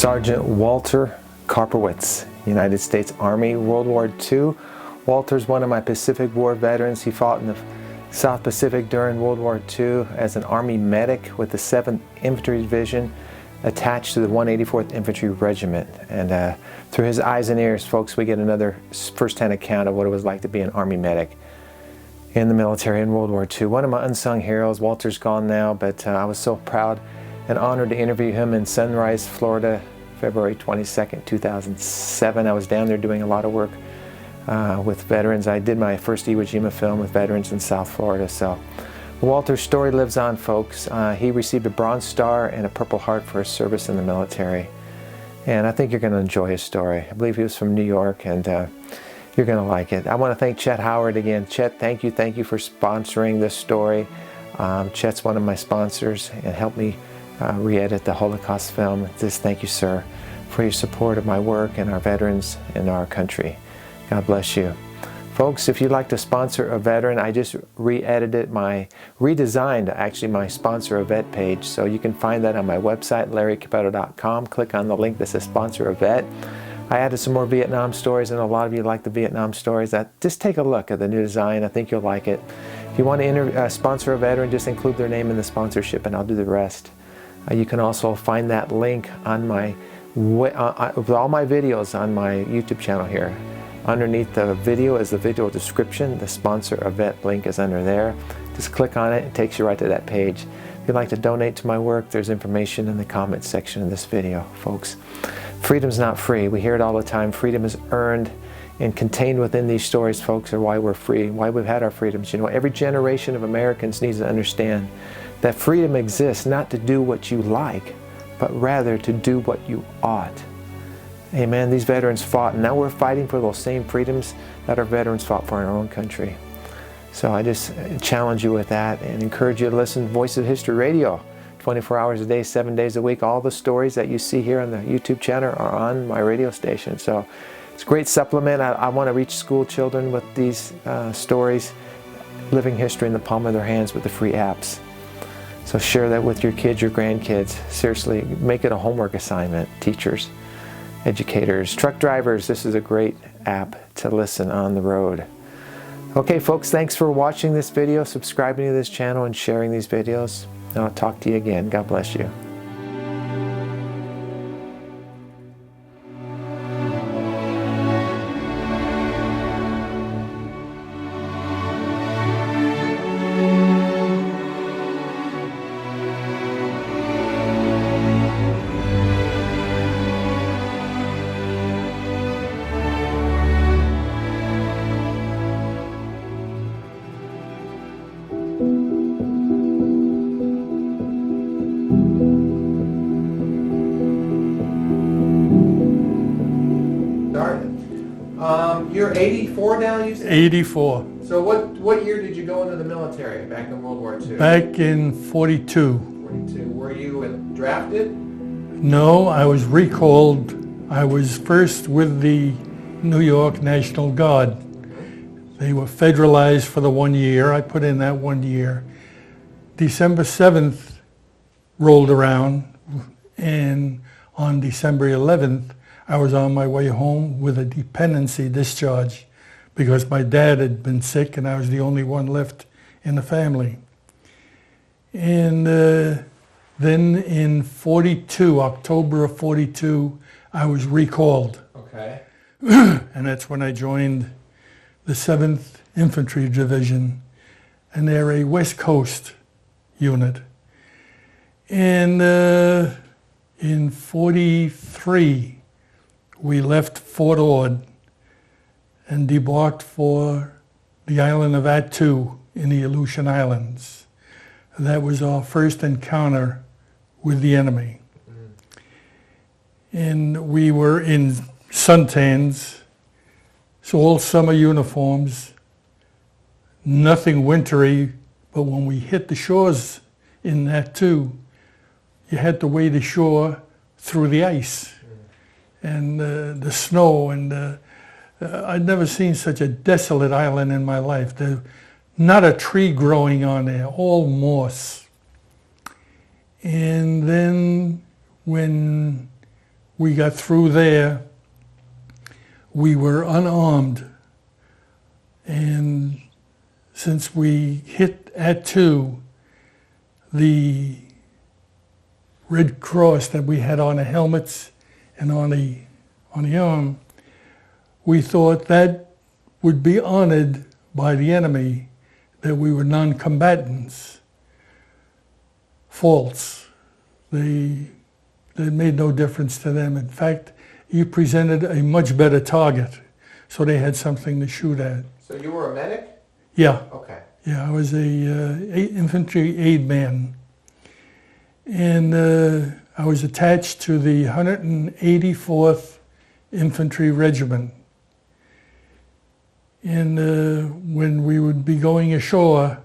Sergeant Walter Karpowicz, United States Army, World War II. Walter's one of my Pacific War veterans. He fought in the South Pacific during World War II as an Army medic with the 7th Infantry Division attached to the 184th Infantry Regiment. And through his eyes and ears, folks, we get another first-hand account of what it was like to be an Army medic in the military in World War II. One of my unsung heroes. Walter's gone now, but I was so proud and honored to interview him in Sunrise, Florida, February 22nd, 2007. I was down there doing a lot of work with veterans. I did my first Iwo Jima film with veterans in South Florida. So Walter's story lives on, folks. He received a Bronze Star and a Purple Heart for his service in the military. And I think you're going to enjoy his story. I believe he was from New York, and you're going to like it. I want to thank Chet Howard again. Chet, thank you for sponsoring this story. Chet's one of my sponsors and helped me re-edit the Holocaust film. Just thank you, sir, for your support of my work and our veterans in our country. God bless you. Folks, if you'd like to sponsor a veteran, I just redesigned actually my Sponsor a Vet page. So you can find that on my website, larrycapetto.com. Click on the link that says Sponsor a Vet. I added some more Vietnam stories, and a lot of you like the Vietnam stories. Just take a look at the new design. I think you'll like it. If you want to sponsor a veteran, just include their name in the sponsorship, and I'll do the rest. You can also find that link on my with all my videos on my YouTube channel here. Underneath the video is the video description. The Sponsor a Vet link is under there. Just click on it. It takes you right to that page. If you'd like to donate to my work, there's information in the comments section of this video, folks. Freedom's not free. We hear it all the time. Freedom is earned, and contained within these stories, folks, are why we're free, why we've had our freedoms. You know, every generation of Americans needs to understand that freedom exists not to do what you like, but rather to do what you ought. Amen. These veterans fought, and now we're fighting for those same freedoms that our veterans fought for in our own country. So I just challenge you with that and encourage you to listen to Voice of History Radio 24 hours a day, 7 days a week. All the stories that you see here on the YouTube channel are on my radio station. So it's a great supplement. I want to reach school children with these stories, living history in the palm of their hands with the free apps. So share that with your kids, your grandkids. Seriously, make it a homework assignment. Teachers, educators, truck drivers, this is a great app to listen on the road. Okay, folks, thanks for watching this video, subscribing to this channel, and sharing these videos. And I'll talk to you again. God bless you. You're 84 now, you said? 84. So what year did you go into the military back in World War II? Back in 42. 42. Were you drafted? No, I was recalled. I was first with the New York National Guard. They were federalized for the 1 year. I put in that 1 year. December 7th rolled around, and on December 11th, I was on my way home with a dependency discharge because my dad had been sick and I was the only one left in the family. And then in 42, October of 42, I was recalled. Okay. And that's when I joined the 7th Infantry Division, and they're a West Coast unit. And in 43, we left Fort Ord and debarked for the island of Attu in the Aleutian Islands. That was our first encounter with the enemy. And we were in suntans, so all summer uniforms, nothing wintry, but when we hit the shores in Attu, you had to wade ashore through the ice and the snow, and I'd never seen such a desolate island in my life. Not a tree growing on there, all moss. And then when we got through there, we were unarmed. And since we hit at 2, the Red Cross that we had on the helmets and on the arm, we thought that would be honored by the enemy, that we were non-combatants. False. They made no difference to them. In fact, you presented a much better target, so they had something to shoot at. So you were a medic? Yeah. Okay. Yeah, I was a infantry aid man. And I was attached to the 184th Infantry Regiment. And when we would be going ashore,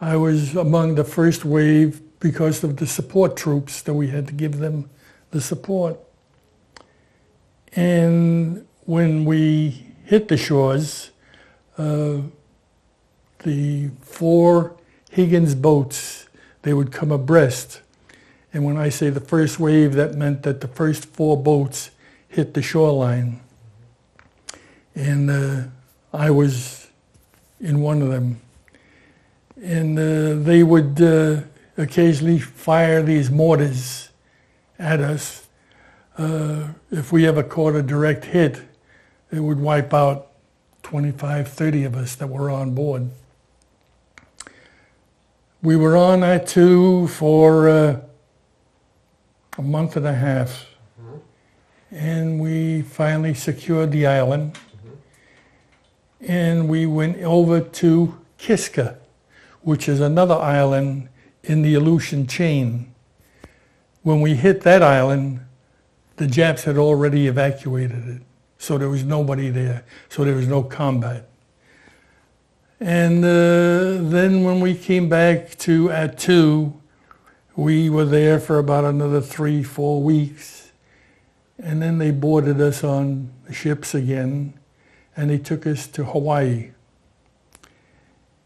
I was among the first wave because of the support troops that we had to give them the support. And when we hit the shores, the 4 Higgins boats, they would come abreast. And when I say the first wave, that meant that the first 4 boats hit the shoreline. And I was in one of them. And they would occasionally fire these mortars at us. If we ever caught a direct hit, it would wipe out 25, 30 of us that were on board. We were on that too for a month and a half. And we finally secured the island. And we went over to Kiska, which is another island in the Aleutian chain. When we hit that island, the Japs had already evacuated it. So there was nobody there. So there was no combat. And then when we came back to Attu, we were there for about another 3-4 weeks. And then they boarded us on the ships again, and they took us to Hawaii.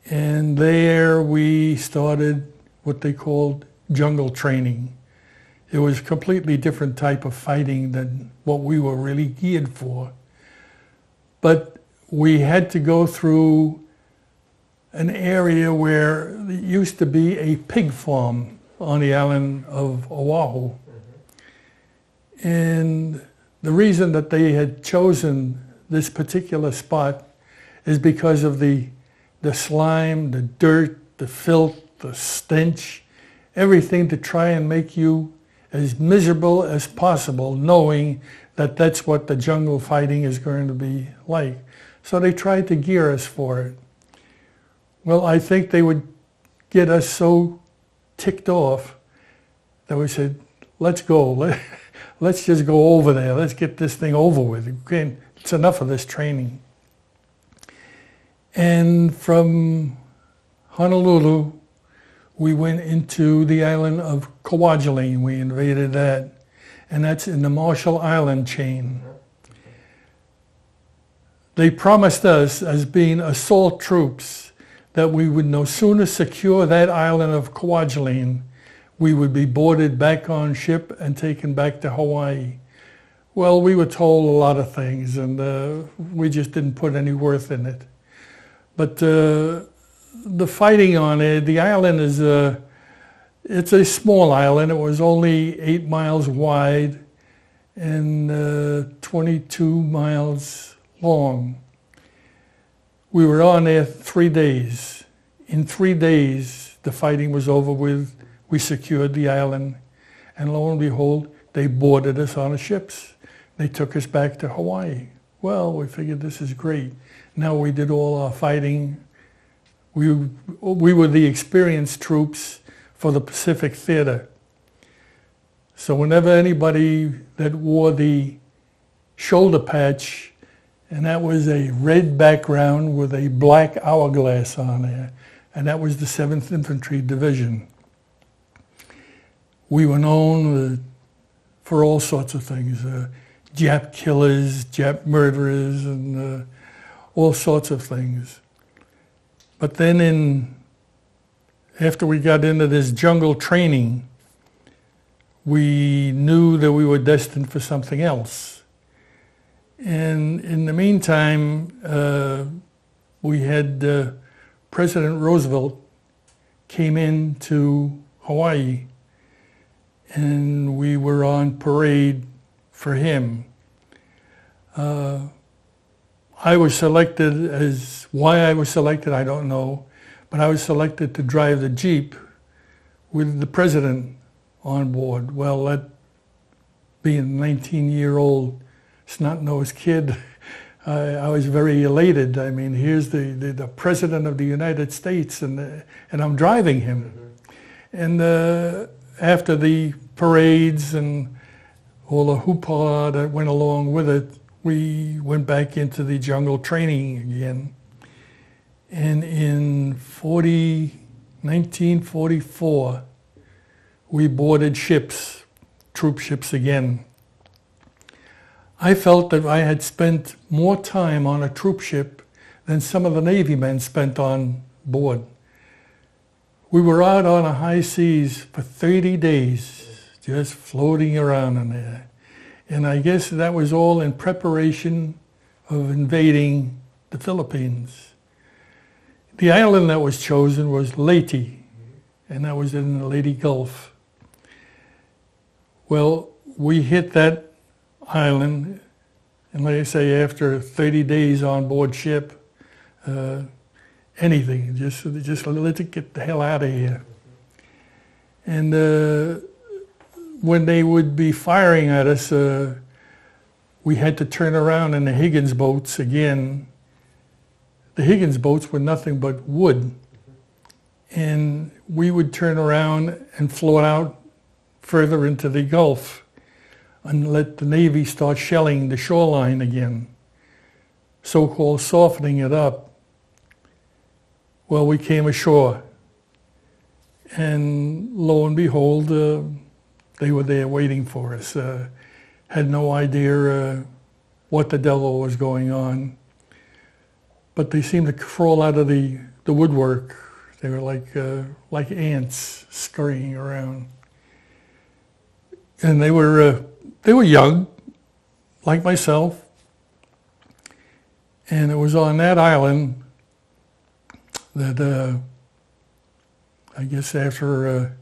And there we started what they called jungle training. It was a completely different type of fighting than what we were really geared for. But we had to go through an area where there used to be a pig farm on the island of Oahu. And the reason that they had chosen this particular spot is because of the slime, the dirt, the filth, the stench, everything to try and make you as miserable as possible, knowing that that's what the jungle fighting is going to be like. So they tried to gear us for it. Well, I think they would get us so ticked off that we said, let's go. Let's just go over there. Let's get this thing over with. It's enough of this training. And from Honolulu, we went into the island of Kwajalein. We invaded that. And that's in the Marshall Island chain. They promised us, as being assault troops, that we would no sooner secure that island of Kwajalein, we would be boarded back on ship and taken back to Hawaii. Well, we were told a lot of things, and we just didn't put any worth in it. But the fighting on it, the island is it's a small island. It was only 8 miles wide and 22 miles long. We were on there 3 days. In 3 days, the fighting was over with. We secured the island, and lo and behold, they boarded us on the ships. They took us back to Hawaii. Well, we figured this is great. Now we did all our fighting. We were the experienced troops for the Pacific Theater. So whenever anybody that wore the shoulder patch, and that was a red background with a black hourglass on there, and that was the 7th Infantry Division. We were known for all sorts of things, Jap killers, Jap murderers, and all sorts of things. But then after we got into this jungle training, we knew that we were destined for something else. And in the meantime, we had President Roosevelt came in to Hawaii, and we were on parade for him. I was selected as, why I was selected, I don't know, but I was selected to drive the Jeep with the president on board. Well, that being a 19-year-old snot-nosed kid, I was very elated. I mean, here's the president of the United States, and I'm driving him. And after the parades and all the hoopla that went along with it, we went back into the jungle training again. And in 1944, we boarded ships, troop ships again. I felt that I had spent more time on a troop ship than some of the Navy men spent on board. We were out on the high seas for 30 days, just floating around in there. And I guess that was all in preparation of invading the Philippines. The island that was chosen was Leyte, and that was in the Leyte Gulf. Well, we hit that island, and like I say, after 30 days on board ship, anything, just let it get the hell out of here. And when they would be firing at us, we had to turn around in the Higgins boats again. The Higgins boats were nothing but wood. And we would turn around and float out further into the Gulf and let the Navy start shelling the shoreline again, so-called softening it up. Well, we came ashore, and lo and behold, they were there waiting for us. Had no idea what the devil was going on, but they seemed to crawl out of the woodwork. They were like ants scurrying around. And they were young, like myself. And it was on that island that I guess after,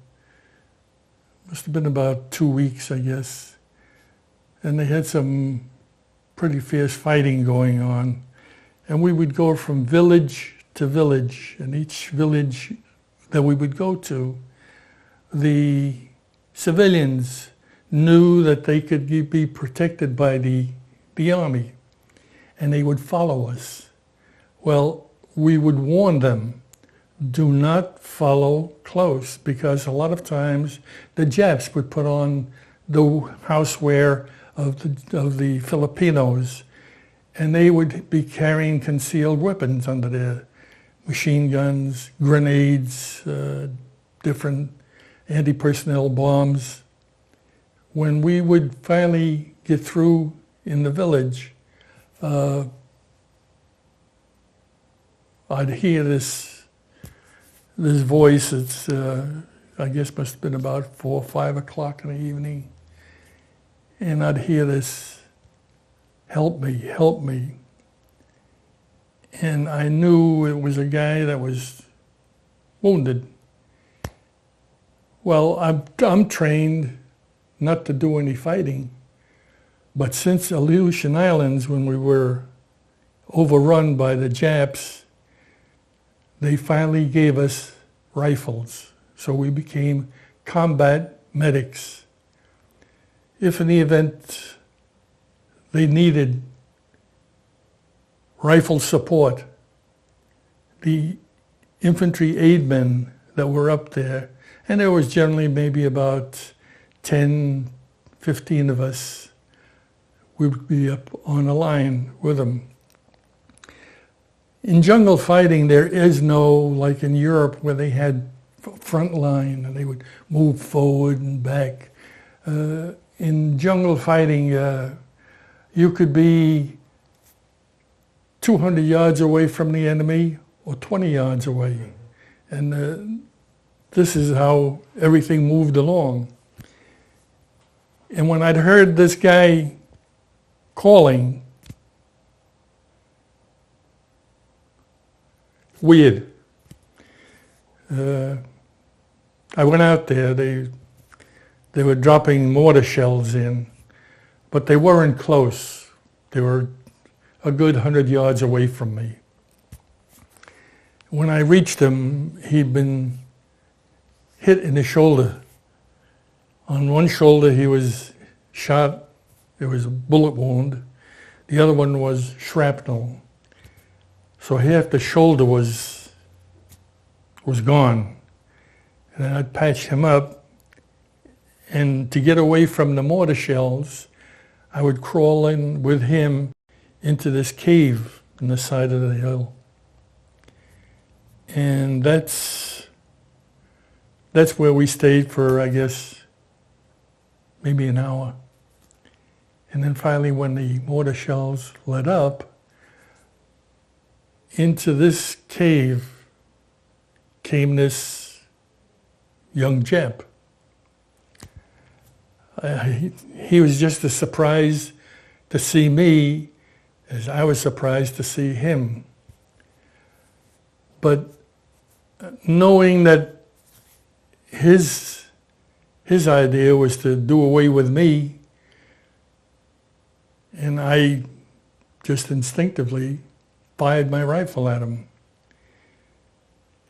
must have been about 2 weeks, I guess. And they had some pretty fierce fighting going on. And we would go from village to village, and each village that we would go to, the civilians knew that they could be protected by the army, and they would follow us. Well, we would warn them, do not follow close, because a lot of times the Japs would put on the houseware of the Filipinos, and they would be carrying concealed weapons under their machine guns, grenades, different anti-personnel bombs. When we would finally get through in the village, I'd hear this voice. It's I guess must have been about 4 or 5 o'clock in the evening, and I'd hear this, "Help me, help me." And I knew it was a guy that was wounded. Well, I'm trained not to do any fighting, but since Aleutian Islands, when we were overrun by the Japs, they finally gave us rifles. So we became combat medics. If in the event they needed rifle support, the infantry aidmen that were up there, and there was generally maybe about 10, 15 of us, we would be up on a line with them. In jungle fighting, there is no, like in Europe, where they had front line and they would move forward and back. In jungle fighting, you could be 200 yards away from the enemy or 20 yards away. And this is how everything moved along. And when I'd heard this guy calling, weird. I went out there. They were dropping mortar shells in, but they weren't close. They were a good 100 yards away from me. When I reached him, he'd been hit in the shoulder. On one shoulder, he was shot. There was a bullet wound. The other one was shrapnel. So half the shoulder was gone. And then I patched him up. And to get away from the mortar shells, I would crawl in with him into this cave on the side of the hill. And that's where we stayed for, I guess, maybe an hour. And then finally, when the mortar shells let up, into this cave came this young Jap. He was just as surprised to see me as I was surprised to see him. But knowing that his idea was to do away with me, and I just instinctively fired my rifle at him.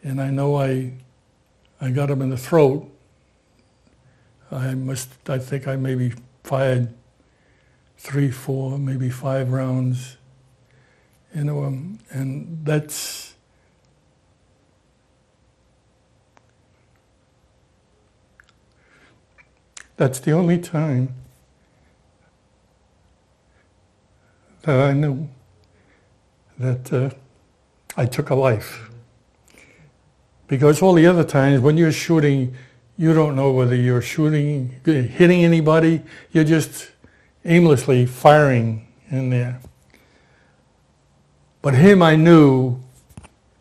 And I know I got him in the throat. I think I maybe fired 3, 4, maybe 5 rounds into him. And that's the only time that I knew that I took a life. Because all the other times when you're shooting, you don't know whether you're shooting, hitting anybody, you're just aimlessly firing in there. But him I knew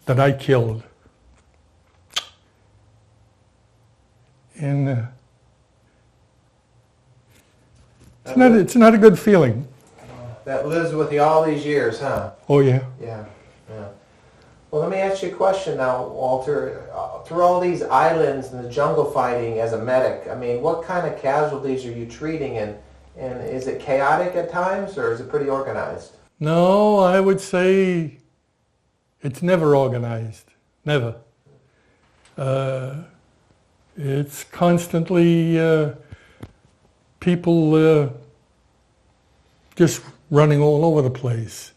that I killed. And it's not a good feeling. That lives with you all these years, huh? Oh yeah. Yeah. Well, let me ask you a question now, Walter. Through all these islands and the jungle fighting as a medic, I mean, what kind of casualties are you treating, and is it chaotic at times, or is it pretty organized? No, I would say it's never organized. Never. It's constantly people just running all over the place.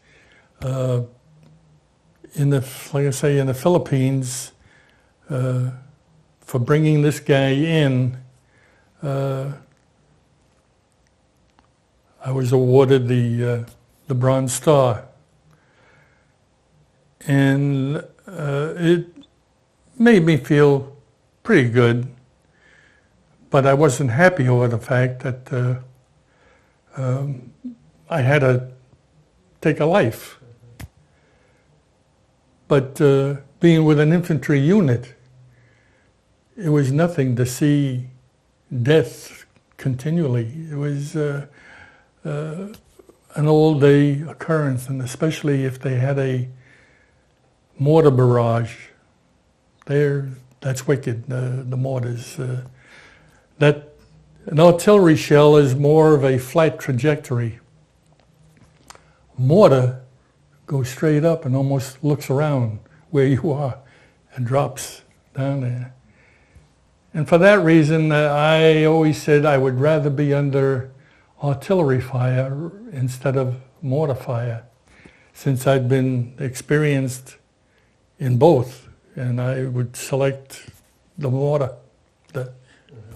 Like I say, in the Philippines, for bringing this guy in, I was awarded the Bronze Star, and it made me feel pretty good. But I wasn't happy over the fact that I had to take a life. But being with an infantry unit, it was nothing to see death continually. It was an all-day occurrence, and especially if they had a mortar barrage. That's wicked, the mortars. An artillery shell is more of a flat trajectory. Mortar goes straight up and almost looks around where you are and drops down there. And for that reason, I always said I would rather be under artillery fire instead of mortar fire, since I'd been experienced in both, and I would select the mortar, the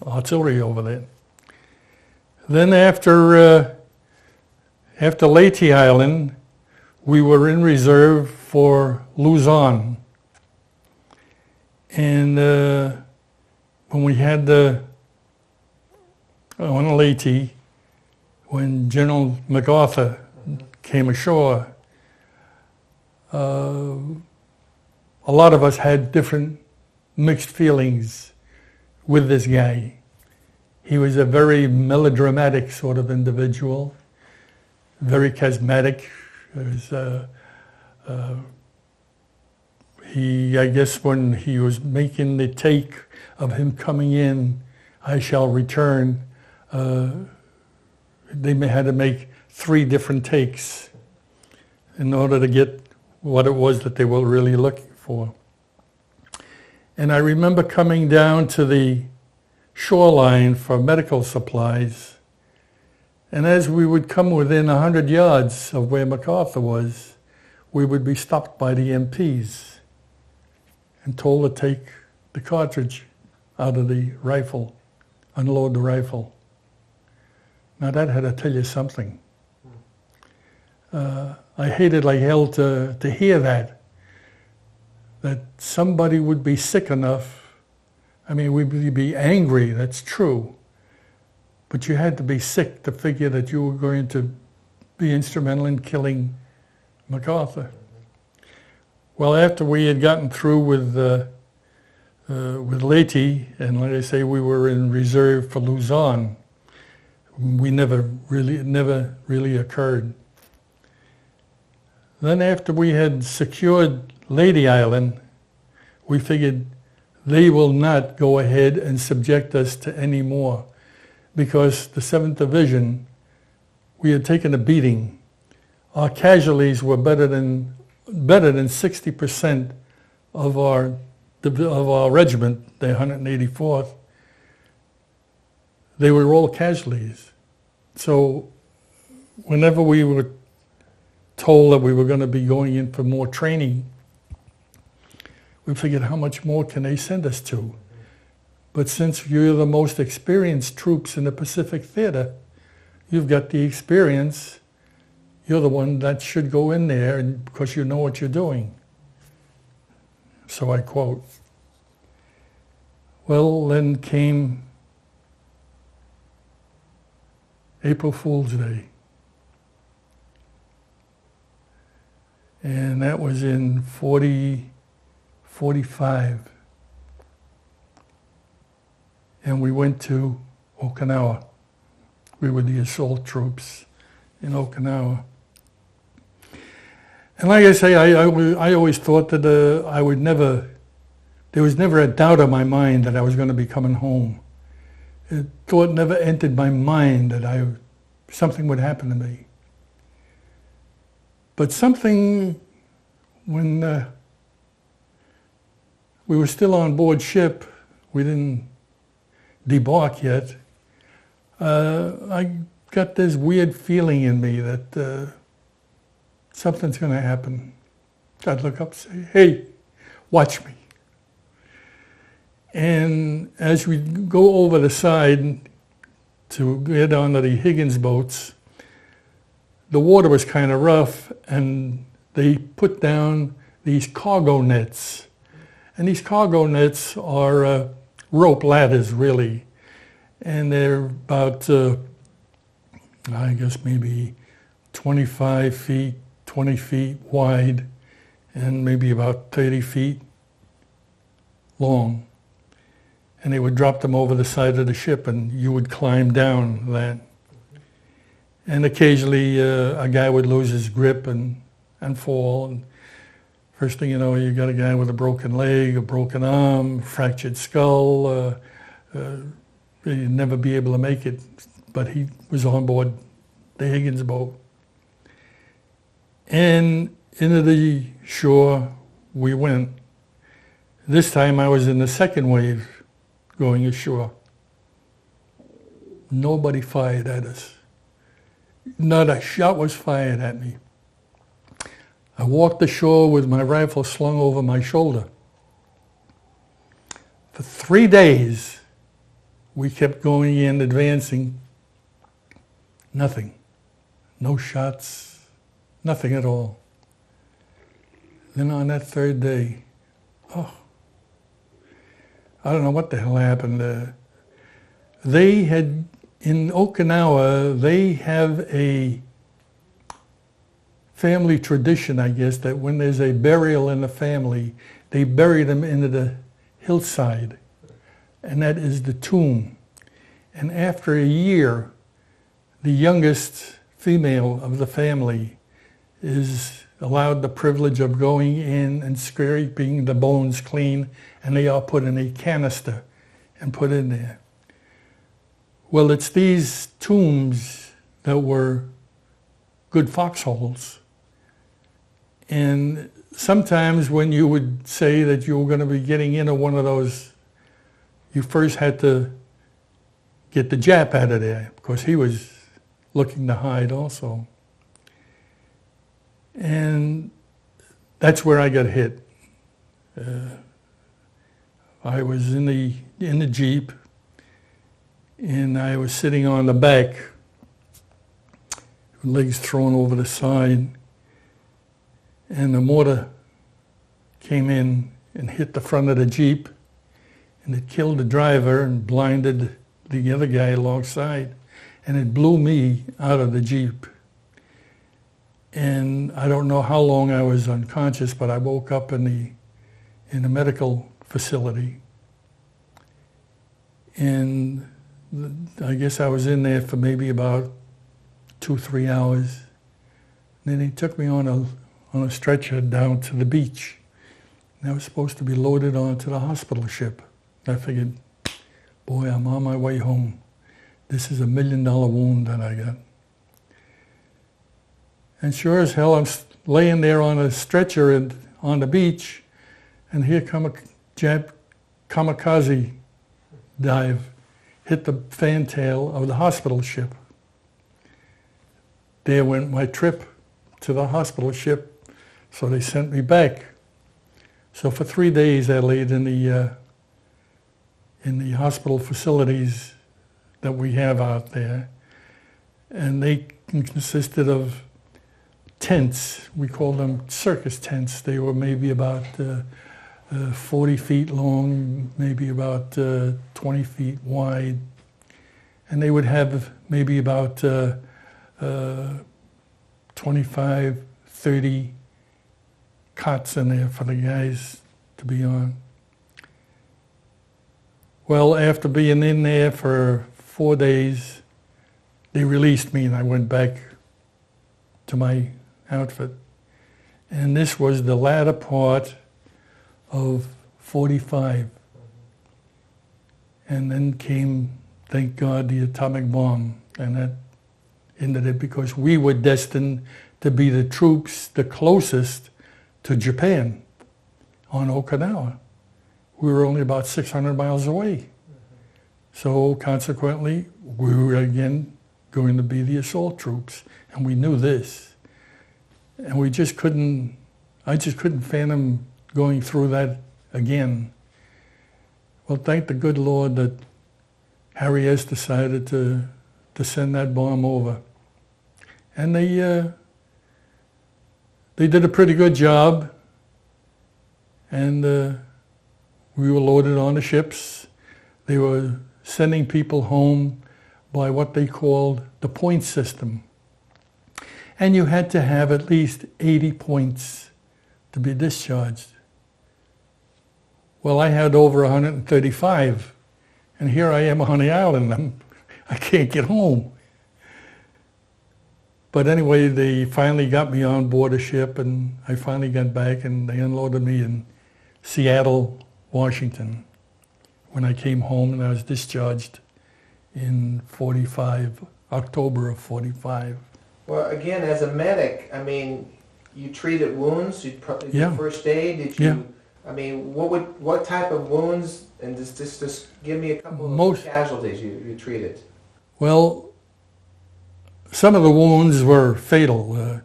artillery over there. Then after Leyte Island, we were in reserve for Luzon. And when we had on Leyte, when General MacArthur came ashore, a lot of us had different mixed feelings with this guy. He was a very melodramatic sort of individual, very charismatic. I guess when he was making the take of him coming in, I shall return, they had to make 3 different takes in order to get what it was that they were really looking for. And I remember coming down to the shoreline for medical supplies, and as we would come within 100 yards of where MacArthur was, we would be stopped by the MPs and told to take the cartridge out of the rifle, unload the rifle. Now that had to tell you something. I hated like hell to hear that somebody would be sick enough. I mean, we'd be angry, that's true. But you had to be sick to figure that you were going to be instrumental in killing MacArthur. Well, after we had gotten through with Leyte, and like I say, we were in reserve for Luzon. It never really occurred. Then after we had secured Leyte Island, we figured they will not go ahead and subject us to any more, because the 7th Division, we had taken a beating. Our casualties were better than 60% of our regiment, the 184th. They were all casualties. So whenever we were told that we were going to be going in for more training, we figured, how much more can they send us to? But since you're the most experienced troops in the Pacific Theater, you've got the experience, you're the one that should go in there because you know what you're doing. So I quote. Well, then came April Fool's Day. And that was in 45. And we went to Okinawa. We were the assault troops in Okinawa. And like I say, I always thought that there was never a doubt in my mind that I was going to be coming home. Thought never entered my mind that something would happen to me. But something, when we were still on board ship, we didn't debark yet, I got this weird feeling in me that something's going to happen. I'd look up and say, hey, watch me. And as we go over the side to get onto the Higgins boats, the water was kind of rough, and they put down these cargo nets. And these cargo nets are rope ladders, really. And they're about, I guess maybe 25 feet, 20 feet wide, and maybe about 30 feet long. And they would drop them over the side of the ship, and you would climb down that. And occasionally a guy would lose his grip and fall. And first thing you know, you got a guy with a broken leg, a broken arm, fractured skull. He'd never be able to make it, but he was on board the Higgins boat. And into the shore we went. This time I was in the second wave going ashore. Nobody fired at us. Not a shot was fired at me. I walked ashore with my rifle slung over my shoulder. For 3 days, we kept going in, advancing. Nothing. No shots. Nothing at all. Then on that 3rd day, I don't know what the hell happened. They had, in Okinawa, they have a family tradition, I guess, that when there's a burial in the family, they bury them into the hillside, and that is the tomb. And after a year, the youngest female of the family is allowed the privilege of going in and scraping the bones clean, and they are put in a canister and put in there. Well, it's these tombs that were good foxholes. And sometimes when you would say that you were going to be getting into one of those, you first had to get the Jap out of there, because he was looking to hide also. And that's where I got hit. I was in the Jeep, and I was sitting on the back, legs thrown over the side, and the mortar came in and hit the front of the Jeep, and it killed the driver and blinded the other guy alongside, and it blew me out of the Jeep. And I don't know how long I was unconscious, but I woke up in the medical facility. And I guess I was in there for maybe about 2-3 hours. And then they took me on a stretcher down to the beach. And I was supposed to be loaded onto the hospital ship. I figured, boy, I'm on my way home. This is $1 million wound that I got. And sure as hell, I'm laying there on a stretcher on the beach, and here come a Jap kamikaze dive, hit the fantail of the hospital ship. There went my trip to the hospital ship, so they sent me back. So for 3 days I laid in the hospital facilities that we have out there, and they consisted of tents. We call them circus tents. They were maybe about 40 feet long, maybe about 20 feet wide, and they would have maybe about 25, 30 cots in there for the guys to be on. Well, after being in there for 4 days, they released me and I went back to my outfit. And this was the latter part of 45. And then came, thank God, the atomic bomb. And that ended it, because we were destined to be the troops the closest to Japan on Okinawa. We were only about 600 miles away. So consequently, we were again going to be the assault troops. And we knew this. And I just couldn't fathom going through that again. Well, thank the good Lord that Harry S. decided to send that bomb over. And they did a pretty good job. And we were loaded on the ships. They were sending people home by what they called the point system. And you had to have at least 80 points to be discharged. Well, I had over 135, and here I am on the island. I can't get home. But anyway, they finally got me on board a ship, and I finally got back, and they unloaded me in Seattle, Washington, when I came home, and I was discharged in 45, October of 45. Well, again, as a medic, I mean, you treated wounds, you Yeah. did first aid, did you, Yeah. I mean, what type of wounds, and just give me a couple Most- of casualties you treated. Well, some of the wounds were fatal.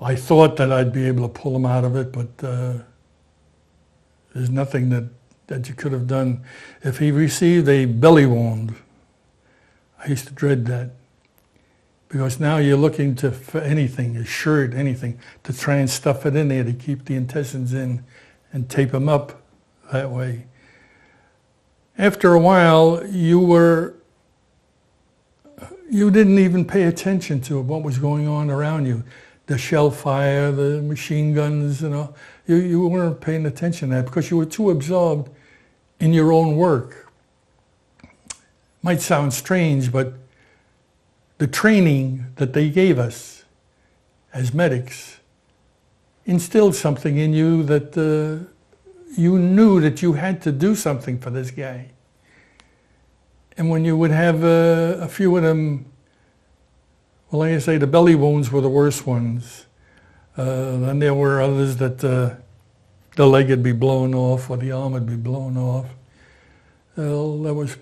I thought that I'd be able to pull him out of it, but there's nothing that you could have done. If he received a belly wound, I used to dread that. Because now you're looking for anything, a shirt, anything, to try and stuff it in there to keep the intestines in and tape them up that way. After a while, you didn't even pay attention to what was going on around you. The shell fire, the machine guns, you weren't paying attention to that because you were too absorbed in your own work. might sound strange, but the training that they gave us as medics instilled something in you that you knew that you had to do something for this guy. And when you would have a few of them, well, like I say, the belly wounds were the worst ones. Then there were others that the leg would be blown off or the arm would be blown off. That was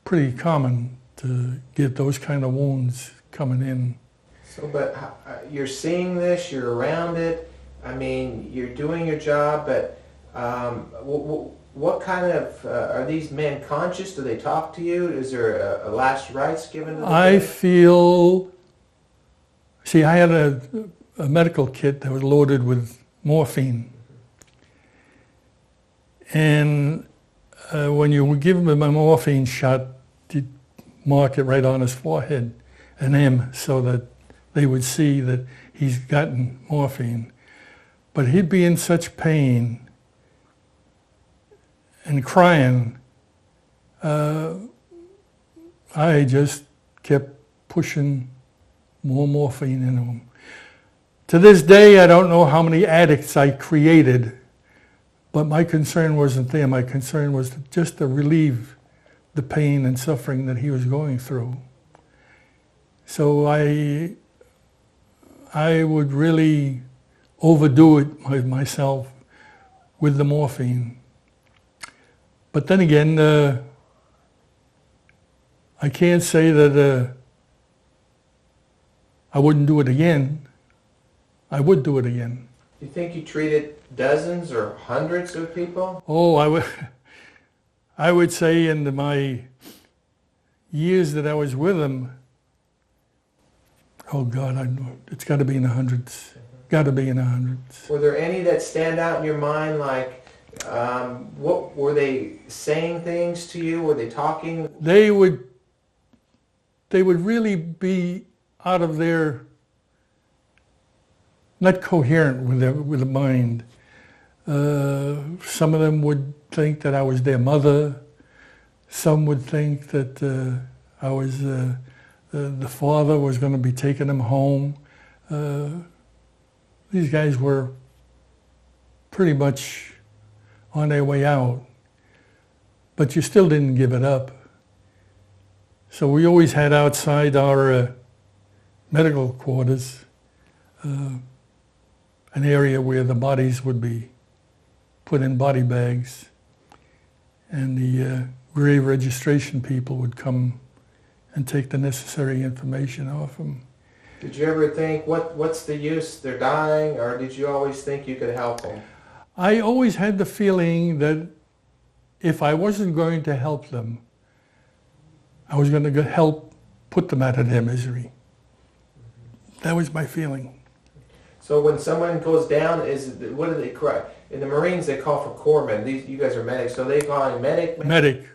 pretty common to get those kind of wounds coming in. So, but you're seeing this, you're around it. I mean, you're doing your job, but what kind of, are these men conscious? Do they talk to you? Is there a last rites given to them? I feel, see, I had a medical kit that was loaded with morphine. And when you would give him a morphine shot, you'd mark it right on his forehead, an M, so that they would see that he's gotten morphine. But he'd be in such pain and crying, I just kept pushing more morphine into him. To this day, I don't know how many addicts I created, but my concern wasn't there. My concern was just to relieve the pain and suffering that he was going through. So I would really overdo it myself with the morphine. But then again, I can't say that I wouldn't do it again. I would do it again. You think you treated dozens or hundreds of people? Oh, I would say in my years that I was with him, oh God, it's got to be in the hundreds. Got to be in the hundreds. Were there any that stand out in your mind, like, what were they saying things to you? Were they talking? They would really be out of their, not coherent with the mind. Some of them would think that I was their mother. Some would think that I was the father was going to be taking them home. These guys were pretty much on their way out, but you still didn't give it up. So we always had outside our medical quarters an area where the bodies would be put in body bags, and the grave registration people would come and take the necessary information off them. Did you ever think, what's the use, they're dying, or did you always think you could help them? I always had the feeling that if I wasn't going to help them, I was going to help put them out of their misery. That was my feeling. So when someone goes down, what do they cry? In the Marines, they call for corpsmen. You guys are medics, so they call him medic? Medic.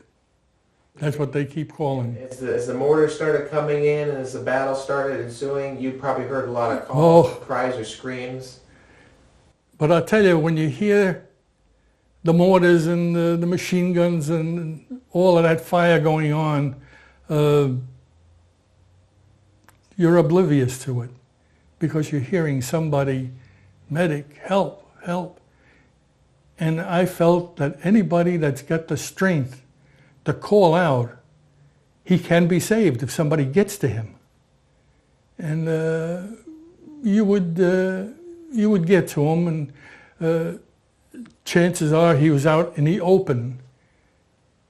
That's what they keep calling. As the mortars started coming in and as the battle started ensuing, you probably heard a lot of calls, cries or screams. But I'll tell you, when you hear the mortars and the machine guns and all of that fire going on, you're oblivious to it because you're hearing somebody, medic, help, help. And I felt that anybody that's got the strength to call out, he can be saved if somebody gets to him. And you would get to him, and chances are he was out in the open.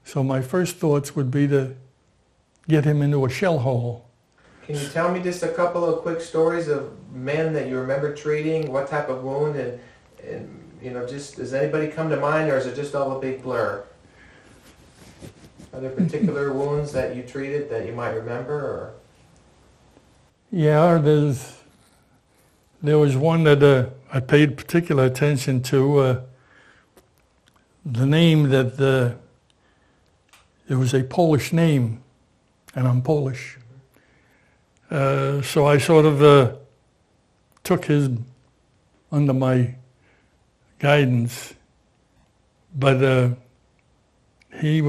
So my first thoughts would be to get him into a shell hole. Can you tell me just a couple of quick stories of men that you remember treating? What type of wound, and just does anybody come to mind, or is it just all a big blur? Are there particular wounds that you treated that you might remember, or? Yeah, there was one that I paid particular attention to. The name that it was a Polish name, and I'm Polish. So I sort of took his under my guidance, but he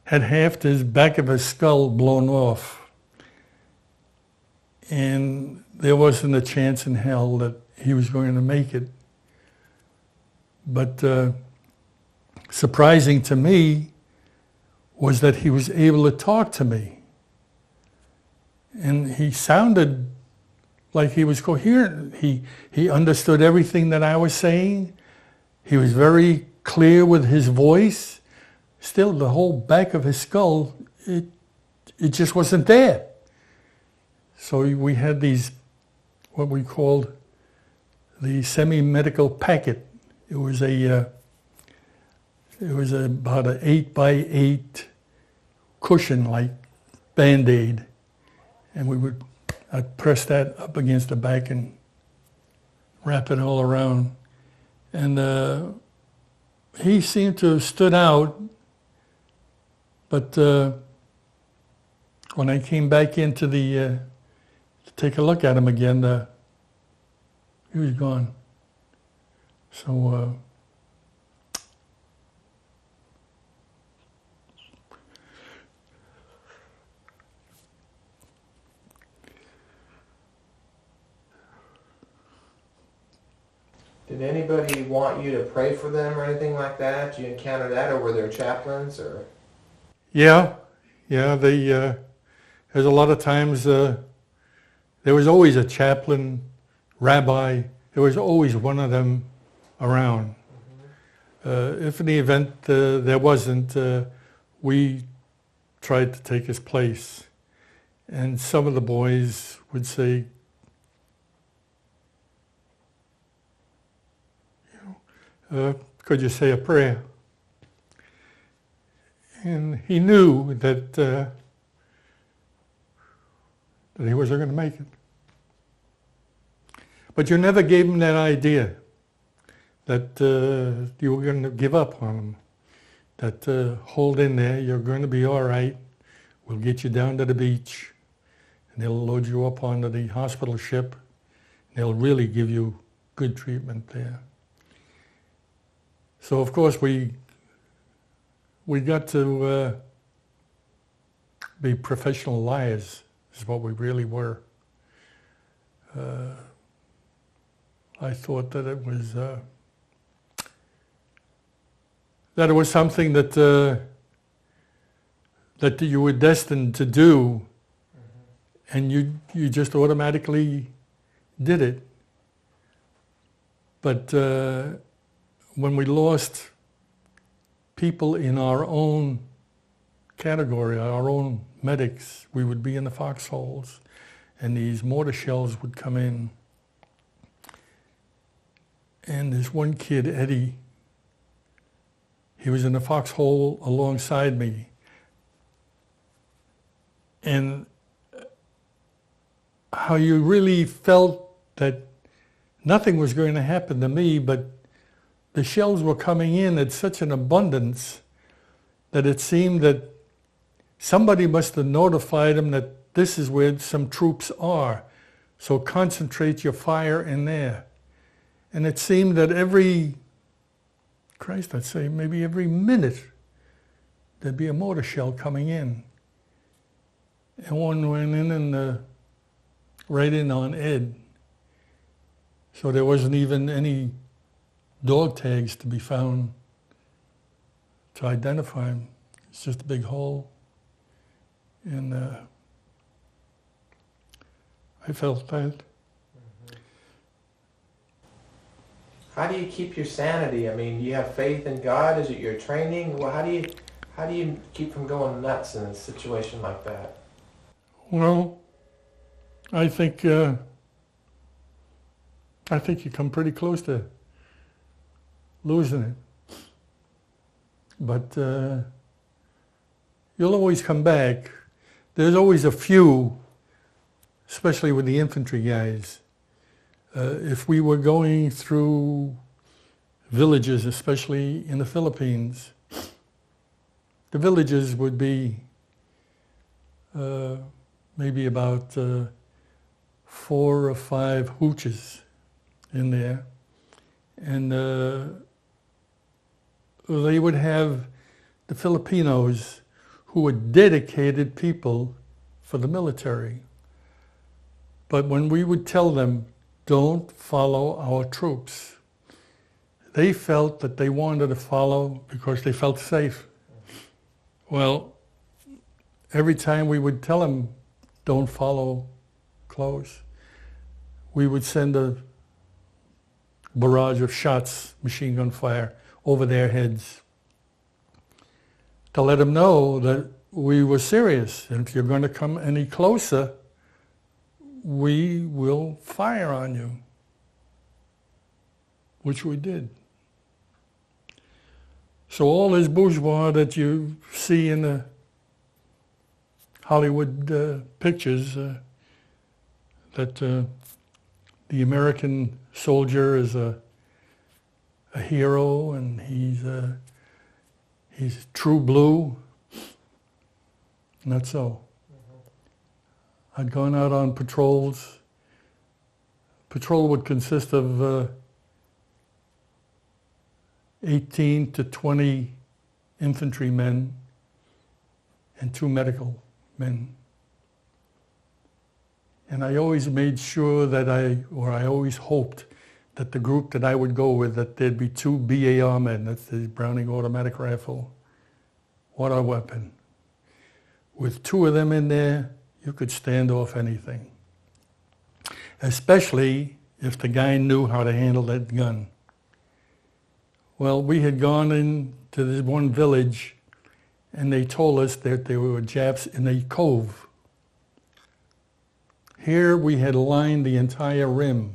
had half his back of his skull blown off. And there wasn't a chance in hell that he was going to make it. But surprising to me was that he was able to talk to me. And he sounded like he was coherent. He understood everything that I was saying. He was very clear with his voice. Still, the whole back of his skull, it just wasn't there. So we had these, what we called the semi-medical packet. It was about an 8x8 cushion, like Band-Aid, and I'd press that up against the back and wrap it all around. And he seemed to have stood out, but when I came back into to take a look at him again, he was gone. So Did anybody want you to pray for them or anything like that? Did you encounter that, or were there chaplains? Or yeah, they. There's a lot of times there was always a chaplain, rabbi. There was always one of them around. If in the event there wasn't, we tried to take his place. And some of the boys would say, could you say a prayer? And he knew that he wasn't going to make it. But you never gave him that idea that you were going to give up on him, that hold in there, you're going to be all right, we'll get you down to the beach, and they'll load you up onto the hospital ship, and they'll really give you good treatment there. So of course we got to be professional liars, is what we really were. I thought that it was something that you were destined to do, and you just automatically did it. But when we lost people in our own category, our own medics, we would be in the foxholes, and these mortar shells would come in. And this one kid, Eddie, he was in the foxhole alongside me. And how you really felt that nothing was going to happen to me, but the shells were coming in at such an abundance that it seemed that somebody must have notified them that this is where some troops are, so concentrate your fire in there. And it seemed that I'd say maybe every minute, there'd be a mortar shell coming in. And one went in and right in on Ed. So there wasn't even any dog tags to be found to identify him. It's just a big hole. And I felt that. how do you keep your sanity? I mean, do you have faith in God? Is it your training? Well, how do you keep from going nuts in a situation like that? Well, I think you come pretty close to losing it. But you'll always come back. There's always a few, especially with the infantry guys. If we were going through villages, especially in the Philippines, the villages would be maybe about 4 or 5 hooches in there. And they would have the Filipinos who were dedicated people for the military. But when we would tell them, don't follow our troops, they felt that they wanted to follow because they felt safe. Well, every time we would tell them, don't follow close, we would send a barrage of shots, machine gun fire, over their heads to let them know that we were serious. And if you're going to come any closer, we will fire on you, which we did. So all this bourgeois that you see in the Hollywood pictures, that the American soldier is a hero and he's true blue, not so. I'd gone out on patrols. Patrol would consist of 18 to 20 infantry men and 2 medical men. And I always made sure that I always hoped that the group that I would go with, that there'd be 2 BAR men, that's the Browning automatic rifle, water weapon. With 2 of them in there, you could stand off anything. Especially if the guy knew how to handle that gun. Well, we had gone into this one village and they told us that there were Japs in a cove. Here we had lined the entire rim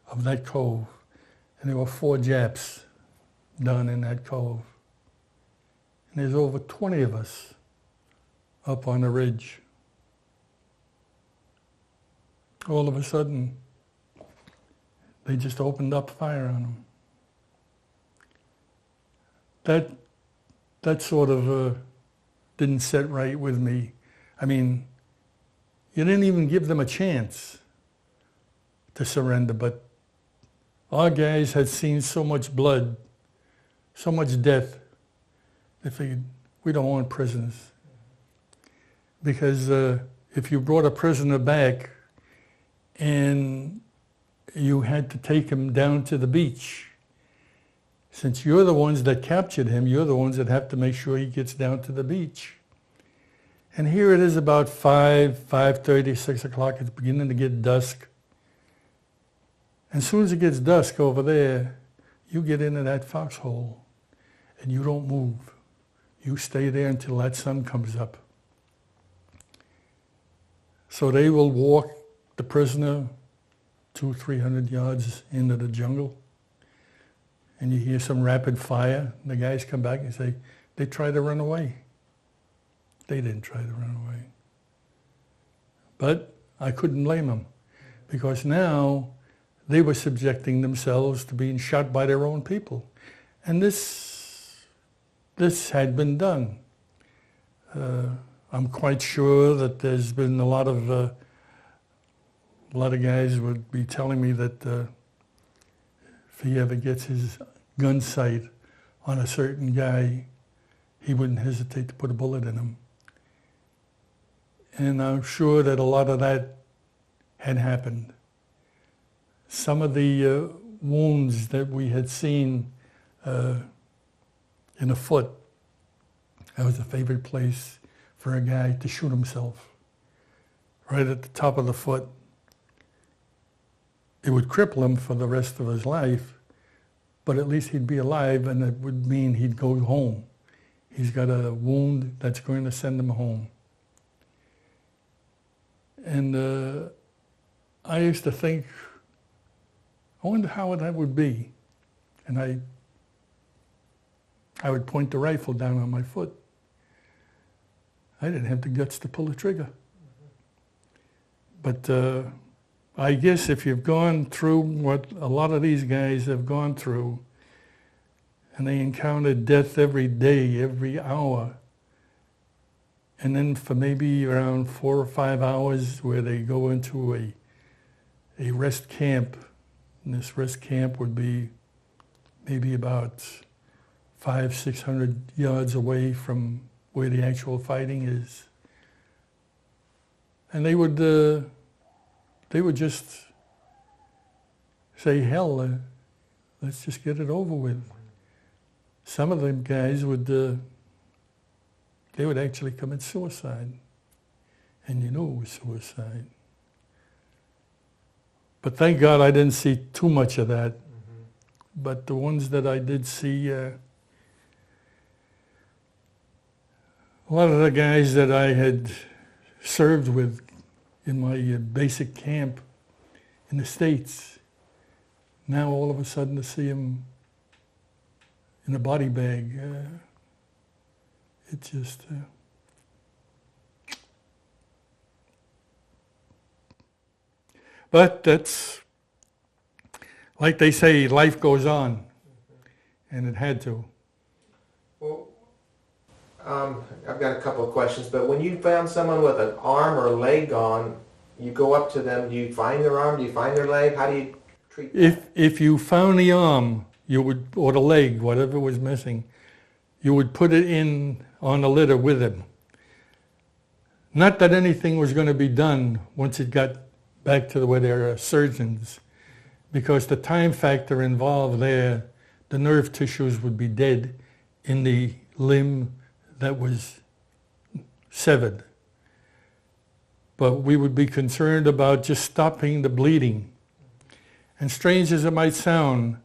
of that cove, and there were 4 Japs down in that cove. And there's over 20 of us up on the ridge. All of a sudden, they just opened up fire on them. That sort of didn't sit right with me. I mean, you didn't even give them a chance to surrender, but our guys had seen so much blood, so much death, they figured, we don't want prisoners. Because if you brought a prisoner back and you had to take him down to the beach, since you're the ones that captured him, you're the ones that have to make sure he gets down to the beach. And here it is about 5:30, 6 o'clock. It's beginning to get dusk. And as soon as it gets dusk over there, you get into that foxhole and you don't move. You stay there until that sun comes up. So they will walk the prisoner 200-300 yards into the jungle. And you hear some rapid fire. And the guys come back and say, they tried to run away. They didn't try to run away. But I couldn't blame them, because now they were subjecting themselves to being shot by their own people. And this had been done. I'm quite sure that there's been a lot of guys would be telling me that if he ever gets his gun sight on a certain guy, he wouldn't hesitate to put a bullet in him. And I'm sure that a lot of that had happened. Some of the wounds that we had seen in the foot, that was a favorite place for a guy to shoot himself, right at the top of the foot. It would cripple him for the rest of his life, but at least he'd be alive, and it would mean he'd go home. He's got a wound that's going to send him home. And I used to think, I wonder how that would be. And I would point the rifle down on my foot. I didn't have the guts to pull the trigger. But I guess if you've gone through what a lot of these guys have gone through, and they encounter death every day, every hour, and then for maybe around 4 or 5 hours where they go into a rest camp, and this rest camp would be maybe about 500-600 yards away from where the actual fighting is. And they would just say, hell, let's just get it over with. Some of them guys would, they would actually commit suicide. And you knew it was suicide. But thank God I didn't see too much of that. But the ones that I did see, a lot of the guys that I had served with in my basic camp in the States, now all of a sudden to see them in a body bag, it just... But that's, like they say, life goes on, and it had to. Well, I've got a couple of questions, but when you found someone with an arm or a leg gone, you go up to them, do you find their arm, do you find their leg, how do you treat that? If you found the arm, you would, or the leg, whatever was missing, you would put it in on the litter with him. Not that anything was going to be done once it got back to where there are surgeons, because the time factor involved there, the nerve tissues would be dead in the limb that was severed. But we would be concerned about just stopping the bleeding. And strange as it might sound,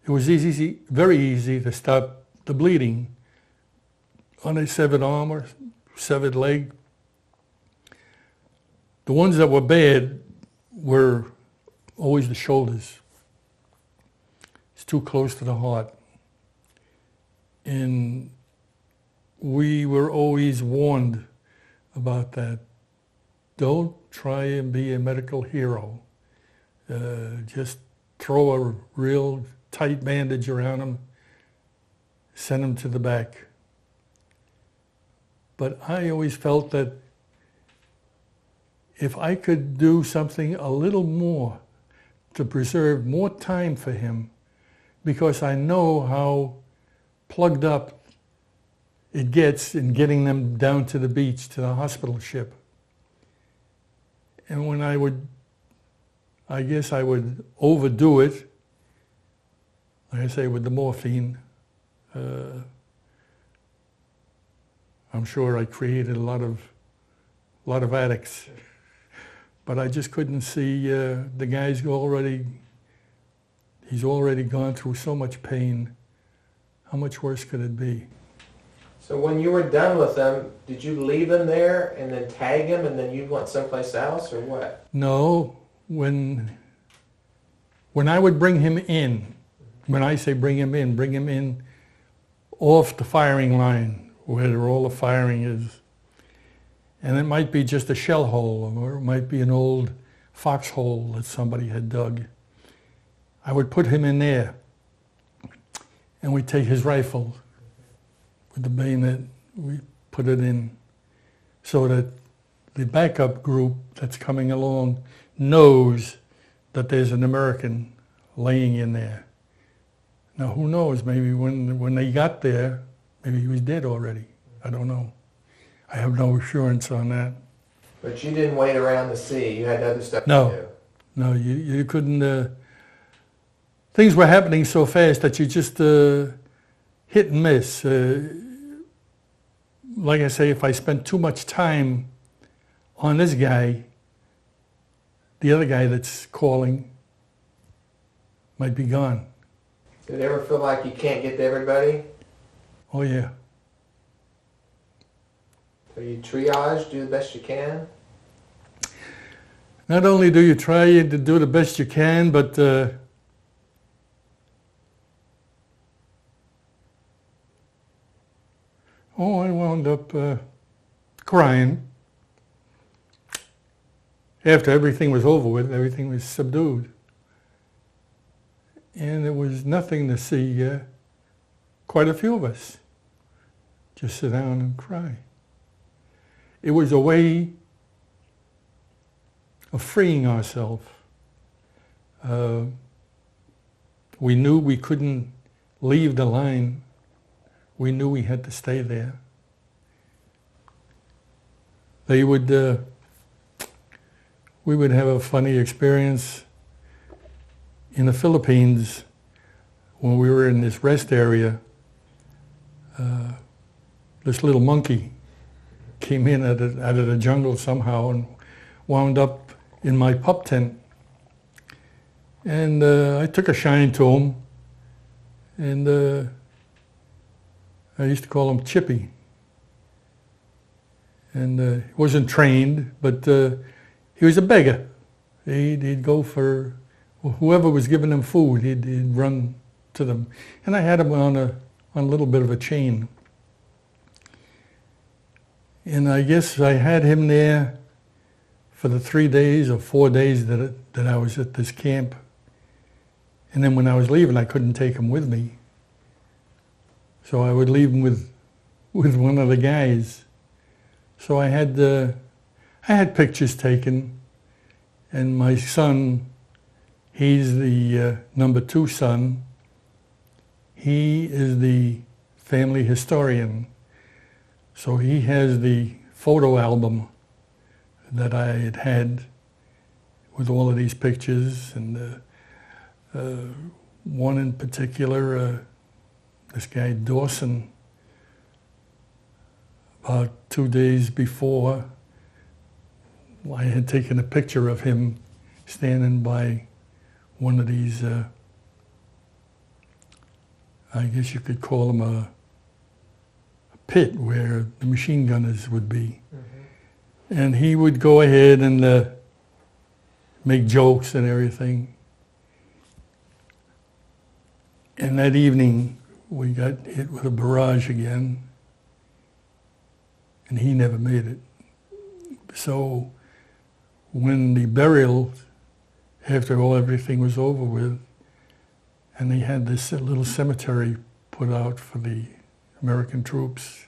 it was easy, very easy to stop the bleeding on a severed arm or severed leg. The ones that were bad were always the shoulders. It's too close to the heart. And we were always warned about that. Don't try and be a medical hero. Just throw a real tight bandage around them, send them to the back. But I always felt that if I could do something a little more to preserve more time for him, because I know how plugged up it gets in getting them down to the beach, to the hospital ship. And when I guess I would overdo it, like I say, with the morphine. I'm sure I created a lot of addicts. But I just couldn't see the guy's he's already gone through so much pain. How much worse could it be? So when you were done with them, did you leave them there and then tag him and then you went someplace else or what? No, when I would bring him in, when I say bring him in off the firing line where all the firing is. And it might be just a shell hole, or it might be an old foxhole that somebody had dug. I would put him in there, and we'd take his rifle with the bayonet, we put it in so that the backup group that's coming along knows that there's an American laying in there. Now, who knows, maybe when they got there, maybe he was dead already. I don't know. I have no assurance on that. But you didn't wait around to see. You had other stuff to do. No, you couldn't. Things were happening so fast that you just hit and miss. Like I say, if I spent too much time on this guy, the other guy that's calling might be gone. Did it ever feel like you can't get to everybody? Oh, yeah. So you triage, do the best you can? Not only do you try to do the best you can, but I wound up crying. After everything was over with, everything was subdued. And it was nothing to see quite a few of us just sit down and cry. It was a way of freeing ourselves. We knew we couldn't leave the line. We knew we had to stay there. they would, we would have a funny experience in the Philippines when we were in this rest area. This little monkey came in out of the jungle somehow and wound up in my pup tent. And I took a shine to him, and I used to call him Chippy. And he wasn't trained, but he was a beggar. He'd go for whoever was giving him food. He'd run to them, and I had him on a little bit of a chain. And I guess I had him there for the 3 days or 4 days that I was at this camp. And then when I was leaving, I couldn't take him with me. So I would leave him with one of the guys. So I had pictures taken, and my son, he's the number 2 son. He is the family historian. So he has the photo album that I had with all of these pictures, and one in particular, this guy Dawson, about 2 days before, I had taken a picture of him standing by one of these, I guess you could call them a pit where the machine gunners would be. Mm-hmm. And he would go ahead and make jokes and everything. And that evening, we got hit with a barrage again, and he never made it. So when the burial, after everything was over with, and they had this little cemetery put out for the American troops,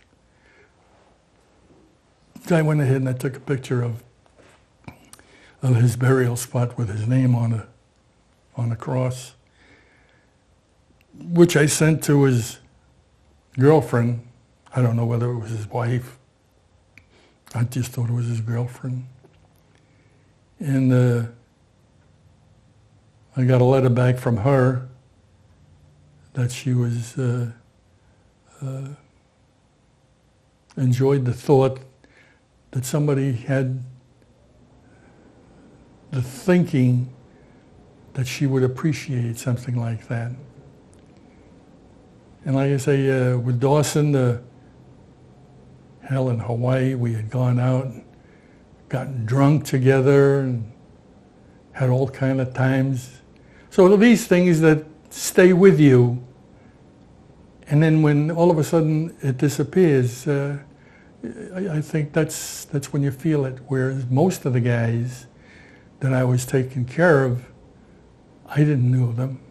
I went ahead and I took a picture of his burial spot with his name on a cross, which I sent to his girlfriend. I don't know whether it was his wife. I just thought it was his girlfriend. And I got a letter back from her that she was enjoyed the thought that somebody had the thinking that she would appreciate something like that. And like I say, with Dawson, hell, in Hawaii, we had gone out and gotten drunk together and had all kind of times. So these things that stay with you, and then when all of a sudden it disappears, I think that's when you feel it. Whereas most of the guys that I was taking care of, I didn't know them.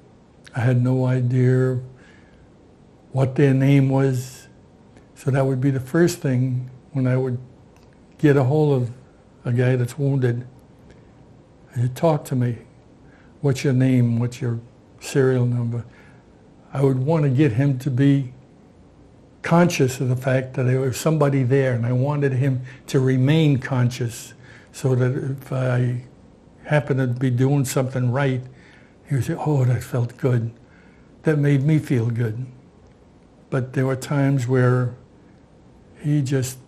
I had no idea what their name was. So that would be the first thing when I would get a hold of a guy that's wounded. He'd talk to me. What's your name? What's your serial number? I would want to get him to be conscious of the fact that there was somebody there, and I wanted him to remain conscious so that if I happened to be doing something right, he would say, oh, that felt good. That made me feel good. But there were times where he just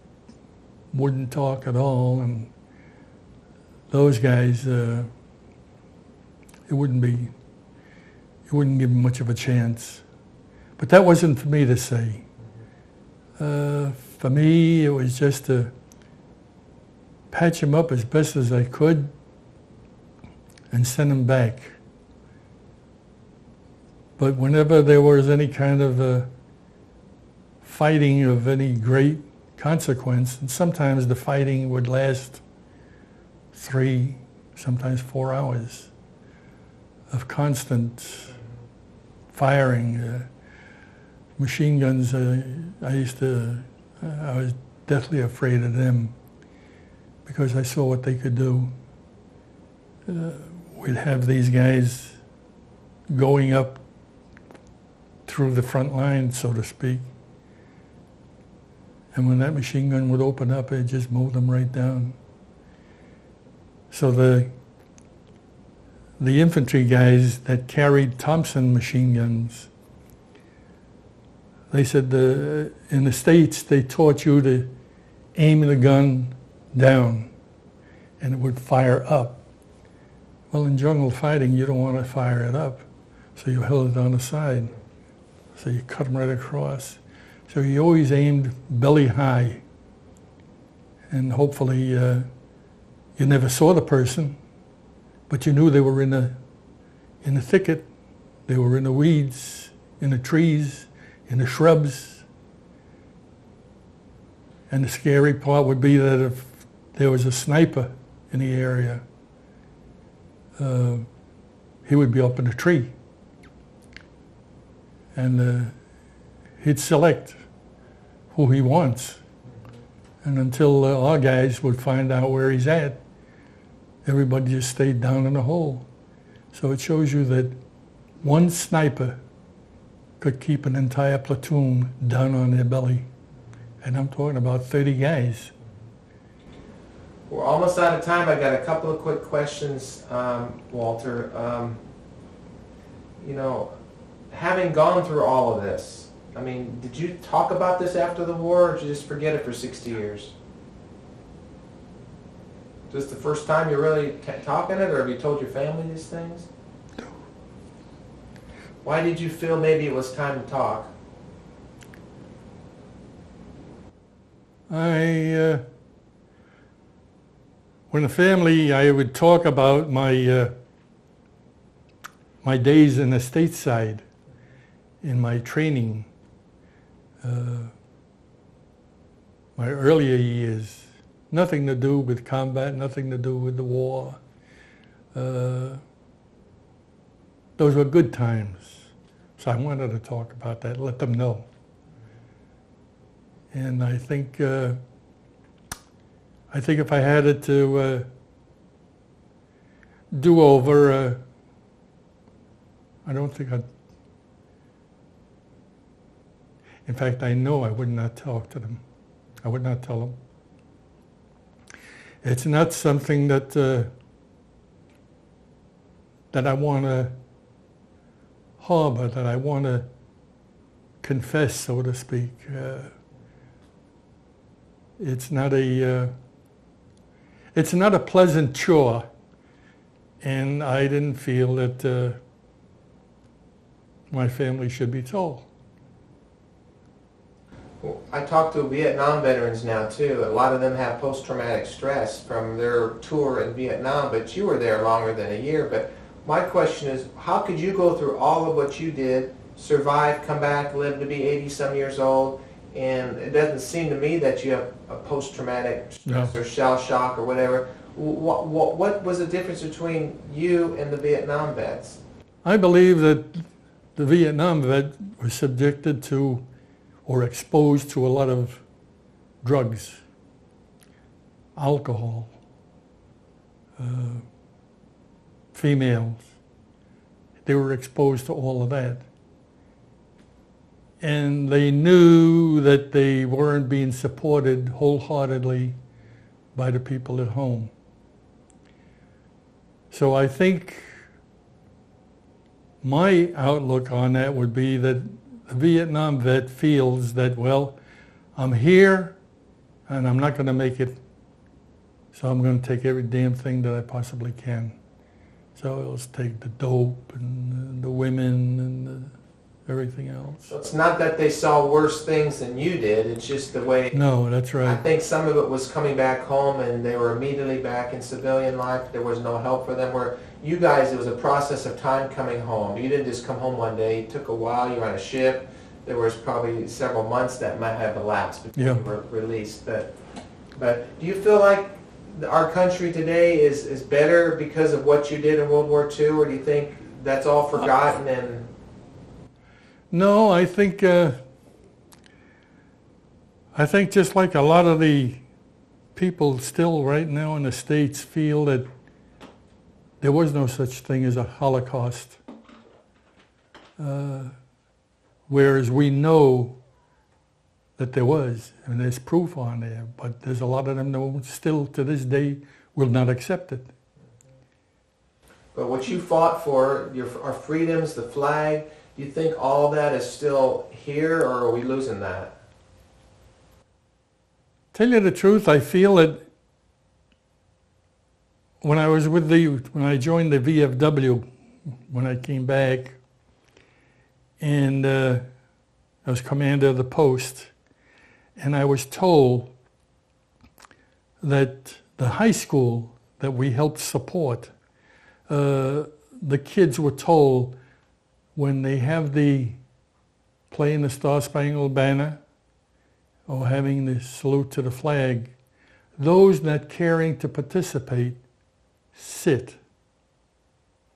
wouldn't talk at all, and those guys, it wouldn't give him much of a chance. But that wasn't for me to say. For me, it was just to patch him up as best as I could and send him back. But whenever there was any kind of fighting of any great consequence, and sometimes the fighting would last 3, sometimes 4 hours of constant firing. Machine guns, I was deathly afraid of them because I saw what they could do. We'd have these guys going up through the front line, so to speak, And when that machine gun would open up, it just mowed them right down. So the infantry guys that carried Thompson machine guns, they said in the States they taught you to aim the gun down and it would fire up. Well, in jungle fighting, you don't want to fire it up, so you held it on the side. So you cut them right across. So you always aimed belly high, and hopefully you never saw the person, but you knew they were in the thicket, they were in the weeds, in the trees, in the shrubs. And the scary part would be that if there was a sniper in the area, he would be up in a tree. And he'd select who he wants. And until our guys would find out where he's at, everybody just stayed down in the hole. So it shows you that one sniper could keep an entire platoon down on their belly. And I'm talking about 30 guys. We're almost out of time. I got a couple of quick questions, Walter. You know, having gone through all of this, I mean, did you talk about this after the war, or did you just forget it for 60 years? Is this the first time you're really talking it, or have you told your family these things? No. Why did you feel maybe it was time to talk? When the family, I would talk about my days in the stateside, in my training, my earlier years, nothing to do with combat, nothing to do with the war. Those were good times. So I wanted to talk about that, let them know. And I think if I had it to do over, I don't think I'd. In fact, I know I would not talk to them. I would not tell them. It's not something that that I want to harbor, that I want to confess, so to speak. It's not a pleasant chore, and I didn't feel that my family should be told. Well, I talk to Vietnam veterans now too. A lot of them have post-traumatic stress from their tour in Vietnam, but you were there longer than a year. But my question is, how could you go through all of what you did, survive, come back, live to be 80-some years old, and it doesn't seem to me that you have a post-traumatic stress or shell shock or whatever. What was the difference between you and the Vietnam vets? I believe that the Vietnam vet was subjected to or exposed to a lot of drugs, alcohol, females. They were exposed to all of that. And they knew that they weren't being supported wholeheartedly by the people at home. So I think my outlook on that would be that the Vietnam vet feels that, well, I'm here and I'm not going to make it, so I'm going to take every damn thing that I possibly can. So let's take the dope and the women and everything else. So it's not that they saw worse things than you did, it's just the way... No, that's right. I think some of it was coming back home and they were immediately back in civilian life. There was no help for them. Where you guys, it was a process of time coming home. You didn't just come home one day. It took a while. You were on a ship. There was probably several months that might have elapsed before you were released. But do you feel like our country today is better because of what you did in World War II, or do you think that's all forgotten and... No, I think just like a lot of the people still right now in the States feel that there was no such thing as a Holocaust. Whereas we know that there was, and there's proof on there, but there's a lot of them that still to this day will not accept it. But what you fought for, our freedoms, the flag, do you think all that is still here, or are we losing that? Tell you the truth, I feel that when I joined the VFW, when I came back, and I was commander of the post, and I was told that the high school that we helped support, the kids were told when they have the playing the Star Spangled Banner or having the salute to the flag, those not caring to participate sit.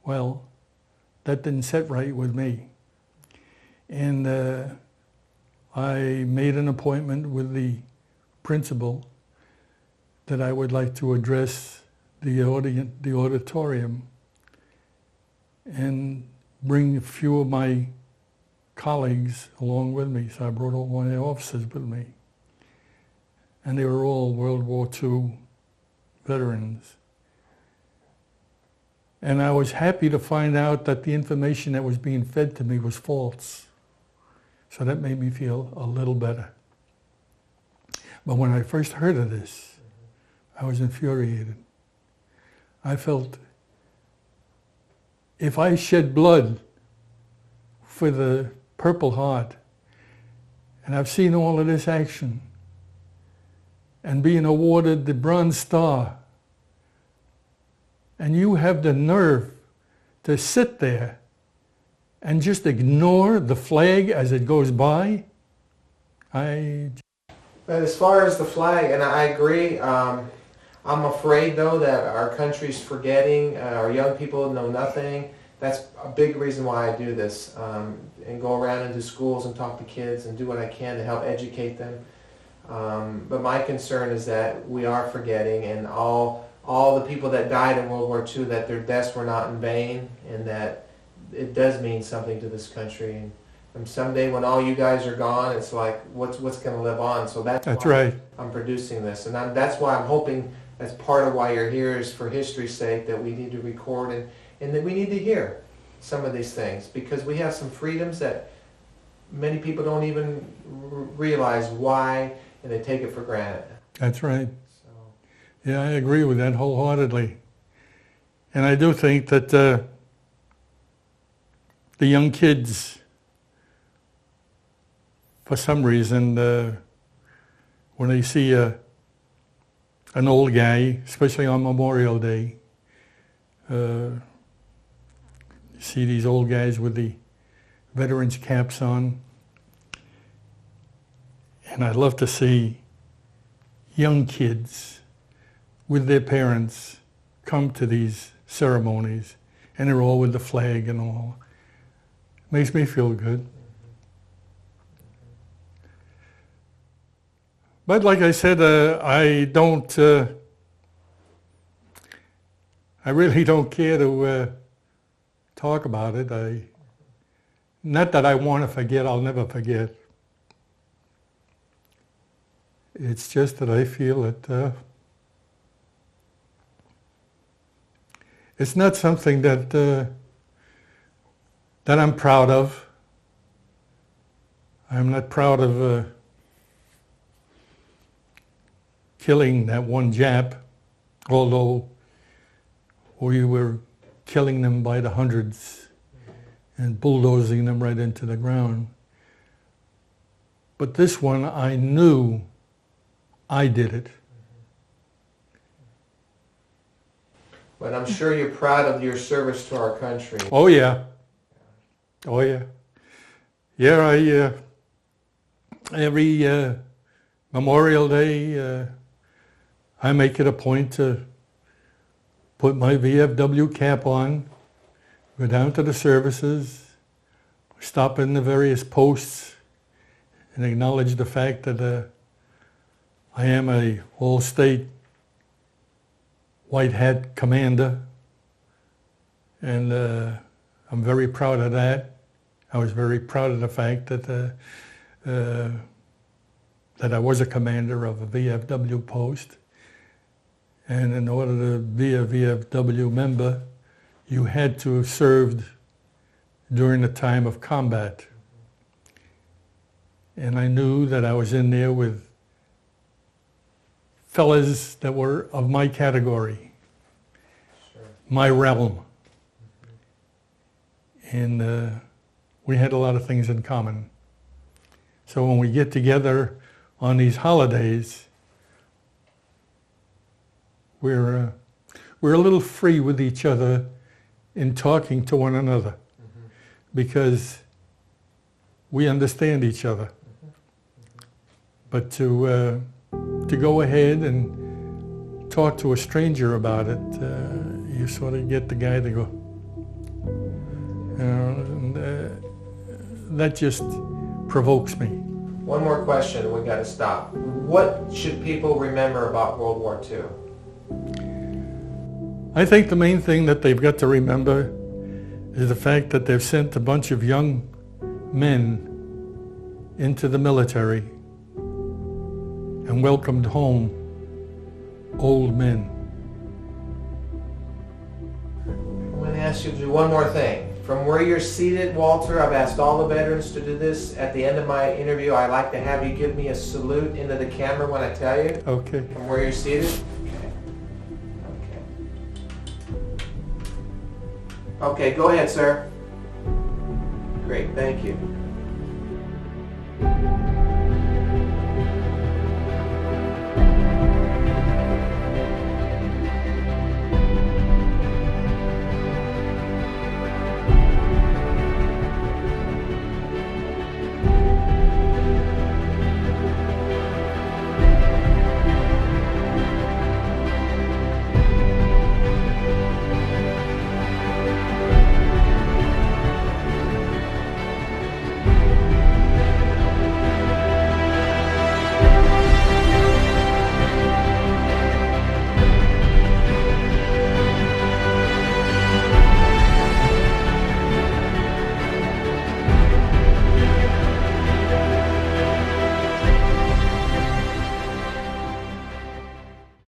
Well, that didn't sit right with me. And I made an appointment with the principal that I would like to address the auditorium and bring a few of my colleagues along with me. So I brought all my officers with me. And they were all World War II veterans. And I was happy to find out that the information that was being fed to me was false. So that made me feel a little better. But when I first heard of this, I was infuriated. I felt if I shed blood for the Purple Heart, and I've seen all of this action, and being awarded the Bronze Star, and you have the nerve to sit there and just ignore the flag as it goes by, But as far as the flag, and I agree, I'm afraid though that our country's forgetting, our young people know nothing. That's a big reason why I do this, and go around into schools and talk to kids and do what I can to help educate them. But my concern is that we are forgetting, and all the people that died in World War II, that their deaths were not in vain, and that it does mean something to this country. And someday when all you guys are gone, it's like, what's going to live on? So that's why right. I'm producing this. And that's why I'm hoping, that's part of why you're here, is for history's sake, that we need to record and that we need to hear some of these things, because we have some freedoms that many people don't even realize why, and they take it for granted. That's right. Yeah, I agree with that wholeheartedly. And I do think that the young kids, for some reason, when they see an old guy, especially on Memorial Day, you see these old guys with the veterans caps on, and I'd love to see young kids with their parents come to these ceremonies, and they're all with the flag and all. Makes me feel good. But like I said, I really don't care to talk about it. Not that I want to forget, I'll never forget. It's just that I feel that it's not something that I'm proud of. I'm not proud of killing that one Jap, although we were killing them by the hundreds and bulldozing them right into the ground. But this one, I knew I did it. But I'm sure you're proud of your service to our country. Oh yeah. Oh yeah. Yeah, every Memorial Day, I make it a point to put my VFW cap on, go down to the services, stop in the various posts, and acknowledge the fact that I am a all-state white hat commander, and I'm very proud of that. I was very proud of the fact that that I was a commander of a VFW post. And in order to be a VFW member, you had to have served during the time of combat. And I knew that I was in there with fellas that were of my category, my realm. And we had a lot of things in common. So when we get together on these holidays, we're a little free with each other in talking to one another, because we understand each other. But to go ahead and talk to a stranger about it, you sort of get the guy to go, and that just provokes me. One more question, and we got to stop. What should people remember about World War II? I think the main thing that they've got to remember is the fact that they've sent a bunch of young men into the military and welcomed home old men. I'm going to ask you to do one more thing. From where you're seated, Walter, I've asked all the veterans to do this. At the end of my interview, I'd like to have you give me a salute into the camera when I tell you. Okay. From where you're seated. Okay, go ahead, sir. Great, thank you.